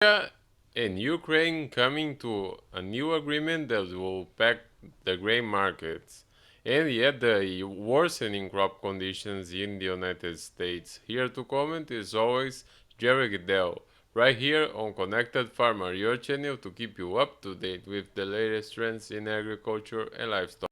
Russia and Ukraine coming to a new agreement that will impact the grain markets, and yet the worsening crop conditions in the United States. Here to comment is always Jerry Gidel, right here on Connected Farmer, your channel to keep you up to date with the latest trends in agriculture and livestock.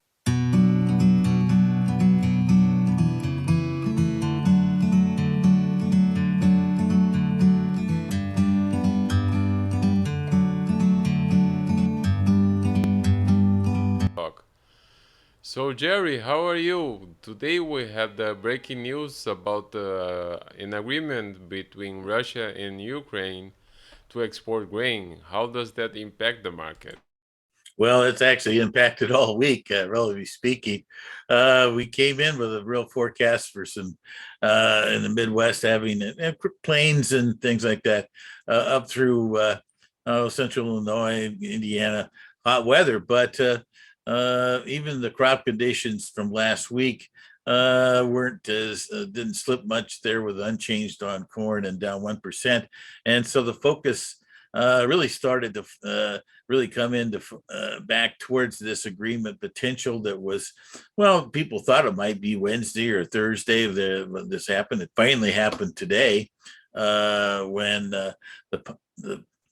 So Jerry, how are you? Today we had the breaking news about an agreement between Russia and Ukraine to export grain. How does that impact the market? Well, it's actually impacted all week, relatively speaking. We came in with a real forecast for some in the Midwest having plains and things like that up through central Illinois, Indiana, hot weather. But even the crop conditions from last week weren't as didn't slip much there with unchanged on corn and down 1%. And so the focus really started to really come into back towards this agreement potential that was, well, people thought it might be Wednesday or Thursday when this happened. It finally happened today when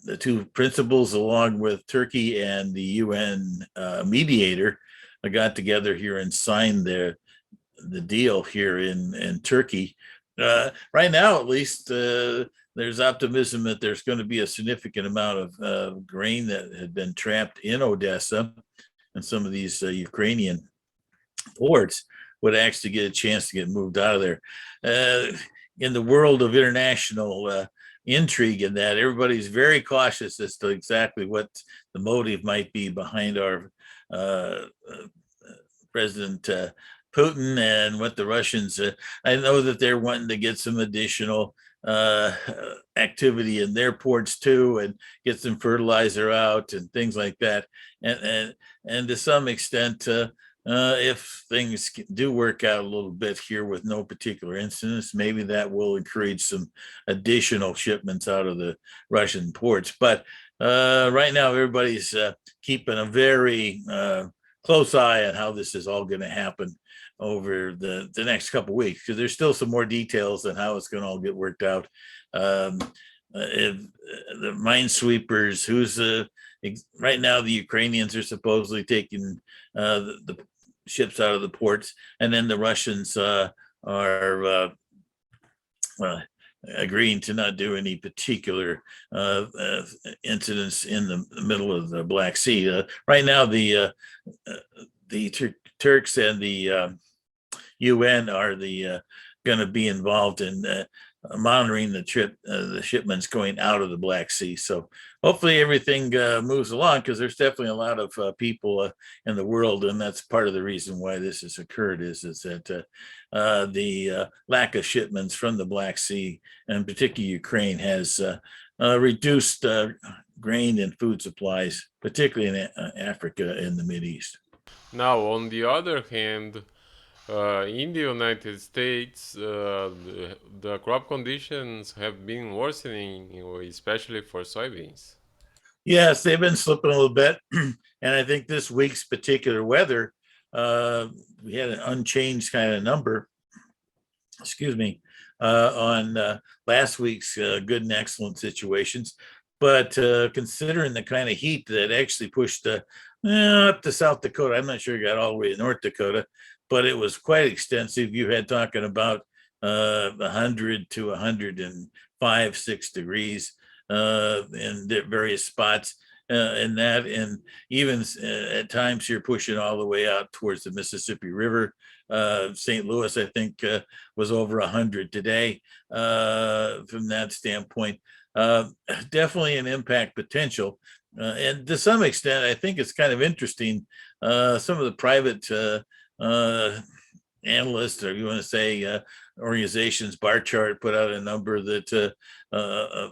the two principals, along with Turkey and the UN mediator, got together here and signed the deal here in Turkey. Right now, at least, there's optimism that there's going to be a significant amount of grain that had been trapped in Odessa and some of these Ukrainian ports would actually get a chance to get moved out of there. In the world of international intrigue, in that everybody's very cautious as to exactly what the motive might be behind our President Putin and what the Russians. I know that they're wanting to get some additional uh, activity in their ports too, and get some fertilizer out and things like that. And to some extent, if things do work out a little bit here with no particular incidents, maybe that will encourage some additional shipments out of the Russian ports. But right now, everybody's keeping a very close eye on how this is all going to happen over the next couple of weeks, because there's still some more details on how it's going to all get worked out. Um, if the minesweepers, right now the Ukrainians are supposedly taking the ships out of the ports, and then the Russians are uh, agreeing to not do any particular incidents in the middle of the Black Sea. Right now, the Turks and the UN are the going to be involved in monitoring the shipments going out of the Black Sea. So hopefully everything moves along, because there's definitely a lot of people in the world, and that's part of the reason why this has occurred is that the lack of shipments from the Black Sea, and particularly Ukraine, has reduced grain and food supplies, particularly in Africa and the Mideast. Now, on the other hand, in the United States, the crop conditions have been worsening, especially for soybeans. Yes, they've been slipping a little bit. And I think this week's particular weather, we had an unchanged kind of number, excuse me, on last week's good and excellent situations. But considering the kind of heat that actually pushed up to South Dakota, I'm not sure it got all the way to North Dakota, but it was quite extensive. You had talking about 100 to 105, 6 degrees in various spots in that. And even at times you're pushing all the way out towards the Mississippi River. St. Louis, I think, was over 100 today from that standpoint. Uh, Definitely an impact potential. And to some extent, I think it's kind of interesting. Some of the private analysts, or you want to say organizations, bar chart put out a number that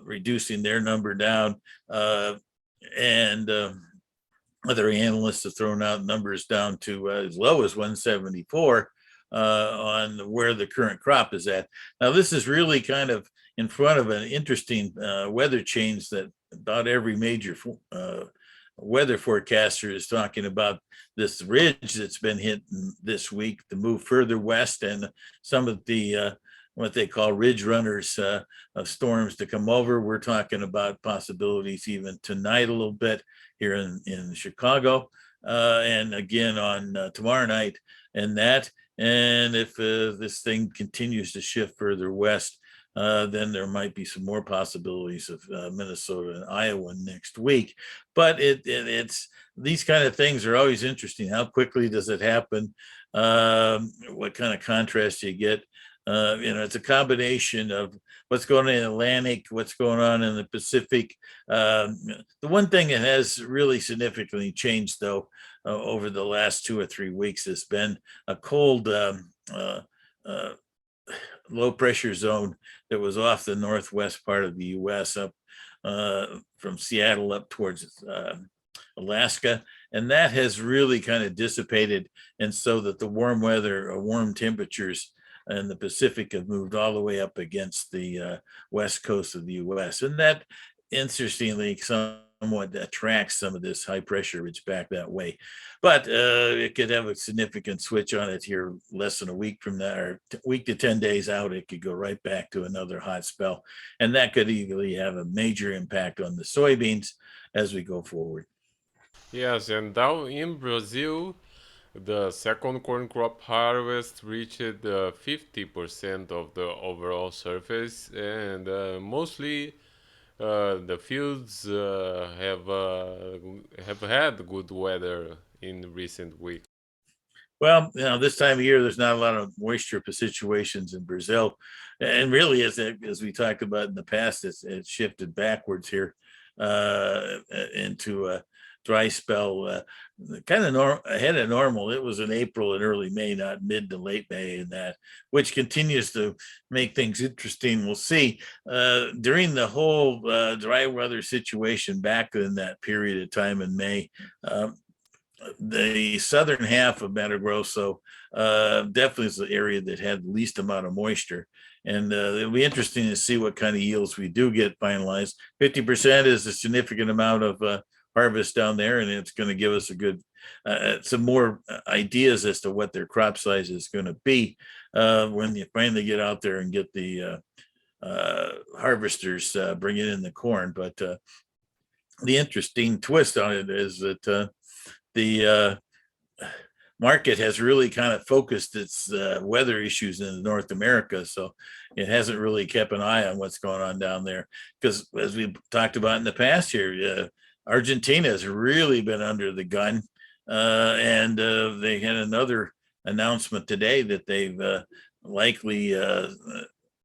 reducing their number down, and other analysts have thrown out numbers down to as low as 174 on where the current crop is at. Now, this is really kind of in front of an interesting weather change that about every major weather forecaster is talking about this ridge that's been hit this week to move further west, and some of the what they call ridge runners of storms to come over. We're talking about possibilities even tonight a little bit here in Chicago, and again on tomorrow night, and that. And if this thing continues to shift further west, then there might be some more possibilities of Minnesota and Iowa next week. But it's these kind of things are always interesting. How quickly does it happen? What kind of contrast do you get? It's a combination of what's going on in the Atlantic, what's going on in the Pacific. The one thing that has really significantly changed, though, over the last 2 or 3 weeks has been a cold uh, low pressure zone that was off the northwest part of the U.S. up from Seattle up towards Alaska, and that has really kind of dissipated, and so that the warm weather, warm temperatures in the Pacific have moved all the way up against the west coast of the U.S., and that, interestingly, somewhat attracts some of this high pressure ridge back that way. But it could have a significant switch on it here less than a week from that, or week to 10 days out. It could go right back to another hot spell. And that could easily have a major impact on the soybeans as we go forward. Yes, and down in Brazil, the second corn crop harvest reached 50% of the overall surface, and mostly the fields have had good weather in recent weeks. Well, this time of year, there's not a lot of moisture situations in Brazil, and really, as we talked about in the past, it's shifted backwards here into a dry spell, kind of ahead of normal. It was in April and early May, not mid to late May, and that, which continues to make things interesting. We'll see during the whole dry weather situation back in that period of time in May. The southern half of Mato Grosso definitely is the area that had the least amount of moisture. And it'll be interesting to see what kind of yields we do get finalized. 50% is a significant amount of harvest down there, and it's going to give us a good, some more ideas as to what their crop size is going to be when you finally get out there and get the harvesters bringing in the corn. But the interesting twist on it is that the market has really kind of focused its weather issues in North America. So it hasn't really kept an eye on what's going on down there. Because as we talked about in the past here, Argentina has really been under the gun. And they had another announcement today that they've likely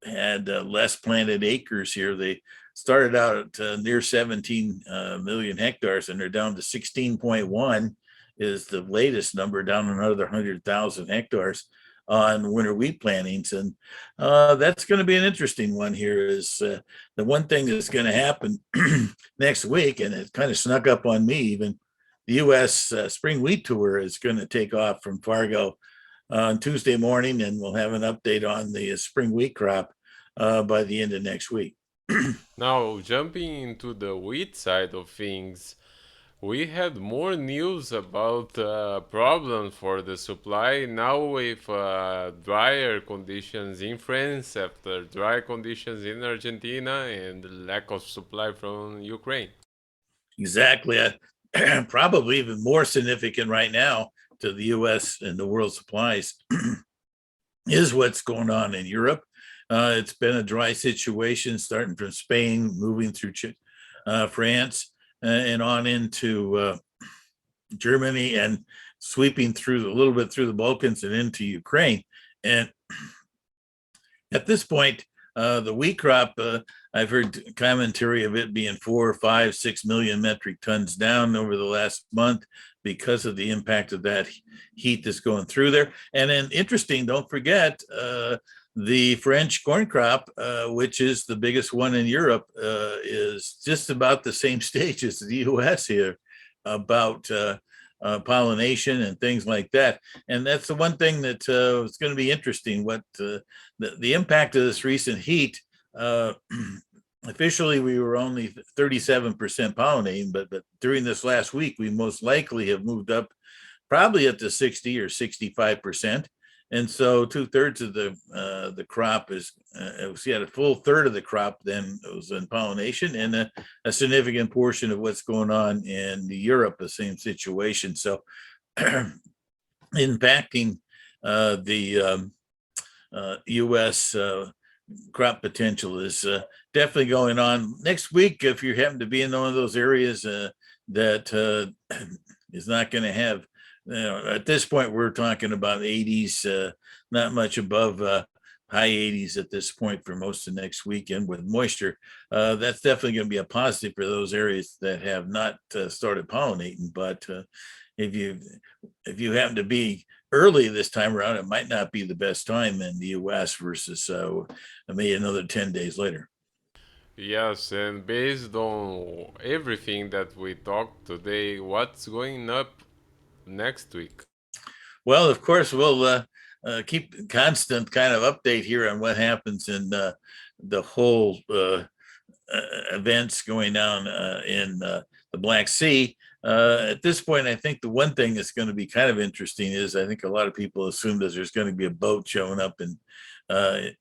had less planted acres here. They started out at near 17 million hectares, and they're down to 16.1 is the latest number, down another 100,000 hectares on winter wheat plantings. And that's going to be an interesting one here is the one thing that's going to happen next week, and it kind of snuck up on me even, the U.S. Spring Wheat Tour is going to take off from Fargo on Tuesday morning, and we'll have an update on the spring wheat crop by the end of next week. Now, jumping into the wheat side of things, we had more news about problems for the supply now with drier conditions in France after dry conditions in Argentina and lack of supply from Ukraine. Exactly. Probably even more significant right now to the U.S. and the world supplies is what's going on in Europe. It's been a dry situation starting from Spain, moving through France, and on into Germany, and sweeping through a little bit through the Balkans and into Ukraine. And at this point, the wheat crop, I've heard commentary of it being 4, 5, 6 million metric tons down over the last month because of the impact of that heat that's going through there. And then interesting, don't forget, the French corn crop, which is the biggest one in Europe, is just about the same stage as the U.S. here about pollination and things like that. And that's the one thing that is going to be interesting, what the impact of this recent heat officially we were only 37% pollinating, but during this last week, we most likely have moved up probably up to 60 or 65%. And so 2/3 of the crop is we had a full third of the crop then was in pollination, and a significant portion of what's going on in Europe, the same situation. So impacting the U.S. Crop potential is definitely going on. Next week, if you happen to be in one of those areas that is not going to have, at this point, we're talking about 80s, not much above high 80s at this point for most of next weekend with moisture. That's definitely going to be a positive for those areas that have not started pollinating. But if you happen to be early this time around, it might not be the best time in the U.S. versus maybe another 10 days later. Yes, and based on everything that we talked today, what's going up next week? Well, of course, we'll keep constant kind of update here on what happens in the whole events going down in the Black Sea. At this point, I think the one thing that's going to be kind of interesting is I think a lot of people assume that there's going to be a boat showing up in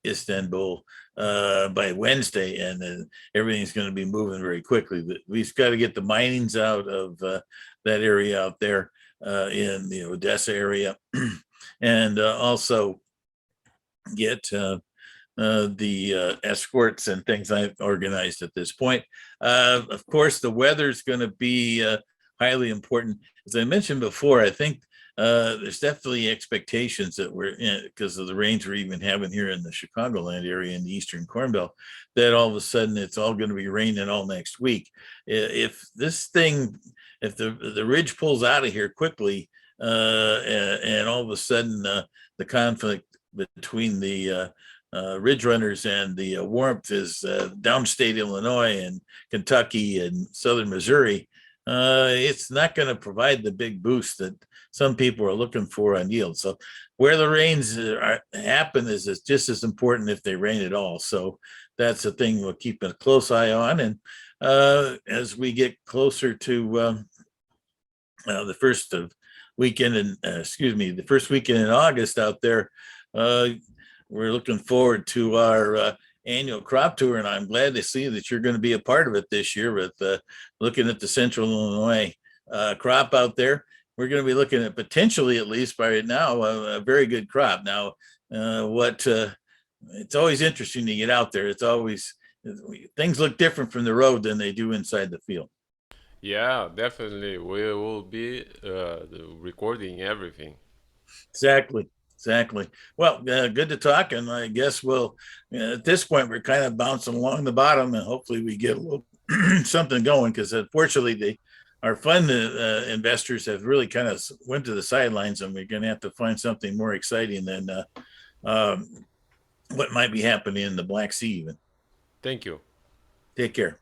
Istanbul by Wednesday, and everything's going to be moving very quickly. We've got to get the minings out of that area out there in the Odessa area, and also get the escorts and things I've organized at this point. Of course, the weather is going to be highly important. As I mentioned before, I think there's definitely expectations that we're in because of the rains we're even having here in the Chicagoland area in the Eastern Corn Belt, that all of a sudden it's all going to be raining all next week. If this thing, if the ridge pulls out of here quickly, and all of a sudden the conflict between the ridge runners and the warmth is downstate Illinois and Kentucky and southern Missouri, it's not going to provide the big boost that some people are looking for on yield. So where the rains happen is just as important if they rain at all. So that's the thing we'll keep a close eye on. And as we get closer to the first of weekend and the first weekend in August out there, we're looking forward to our annual crop tour, and I'm glad to see that you're going to be a part of it this year with looking at the Central Illinois crop out there. We're going to be looking at potentially, at least by now, a very good crop. Now, it's always interesting to get out there. It's always things look different from the road than they do inside the field. Yeah, definitely. We will be recording everything. Exactly. Exactly. Well, good to talk, and I guess we'll. At this point, we're kind of bouncing along the bottom, and hopefully, we get a little something going. Because unfortunately, our fund investors have really kind of went to the sidelines, and we're going to have to find something more exciting than um, what might be happening in the Black Sea. Even Thank you. take care.